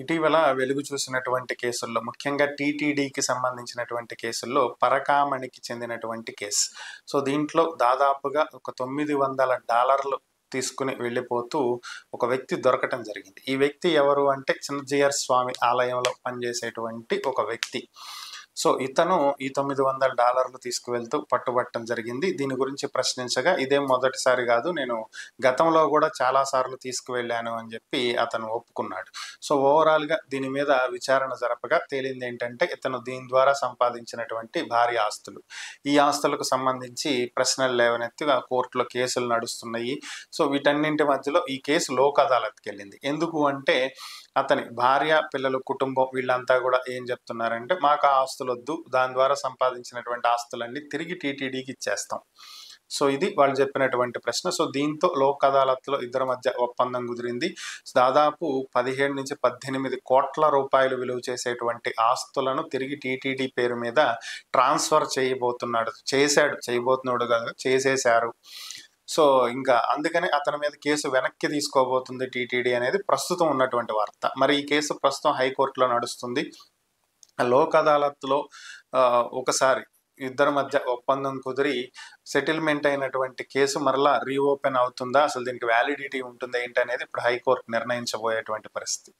ఇటీవల వెలుగు చూసినటువంటి కేసుల్లో ముఖ్యంగా టీటీడీకి సంబంధించినటువంటి కేసుల్లో పరకామణికి చెందినటువంటి కేసు. సో దీంట్లో దాదాపుగా ఒక $900 తీసుకుని వెళ్ళిపోతూ ఒక వ్యక్తి దొరకటం జరిగింది. ఈ వ్యక్తి ఎవరు అంటే చిన్నజీయర్ స్వామి ఆలయంలో పనిచేసేటువంటి ఒక వ్యక్తి. సో ఇతను ఈ $900 తీసుకువెళ్తూ పట్టుబట్టడం జరిగింది. దీని గురించి ప్రశ్నించగా ఇదేం మొదటిసారి కాదు, నేను గతంలో కూడా చాలా సార్లు తీసుకువెళ్ళాను అని చెప్పి అతను ఒప్పుకున్నాడు. సో ఓవరాల్గా దీని మీద విచారణ జరపగా తేలింది ఏంటంటే ఇతను దీని ద్వారా సంపాదించినటువంటి భారీ ఆస్తులు, ఈ ఆస్తులకు సంబంధించి ప్రశ్నలు లేవనెత్తి ఆ కోర్టులో కేసులు నడుస్తున్నాయి. సో వీటన్నింటి మధ్యలో ఈ కేసు లోక్ అదాలత్కి వెళ్ళింది. ఎందుకు అంటే అతని భార్య, పిల్లలు, కుటుంబం వీళ్ళంతా కూడా ఏం చెప్తున్నారంటే మాకు ఆ ఆస్తులు వద్దు, దాని ద్వారా సంపాదించినటువంటి ఆస్తులన్నీ తిరిగి టీటీడీకి ఇచ్చేస్తాం. సో ఇది వాళ్ళు చెప్పినటువంటి ప్రశ్న. సో దీంతో లోక్ అదాలత్లో ఇద్దరి మధ్య ఒప్పందం కుదిరింది. దాదాపు 17 నుంచి 18 కోట్ల రూపాయలు విలువ చేసేటువంటి ఆస్తులను తిరిగి టీటీడీ పేరు మీద ట్రాన్స్ఫర్ చేయబోతున్నాడు కాదు, చేసేశారు. సో ఇంకా అందుకని అతని మీద కేసు వెనక్కి తీసుకోబోతుంది టీటీడీ అనేది ప్రస్తుతం ఉన్నటువంటి వార్త. మరి ఈ కేసు ప్రస్తుతం హైకోర్టులో నడుస్తుంది. లోక్ అదాలత్లో ఒకసారి ఇద్దరి మధ్య ఒప్పందం కుదిరి సెటిల్మెంట్ అయినటువంటి కేసు మరలా రీఓపెన్ అవుతుందా, అసలు దీనికి వ్యాలిడిటీ ఉంటుందా ఏంటి అనేది ఇప్పుడు హైకోర్టు నిర్ణయించబోయేటువంటి పరిస్థితి.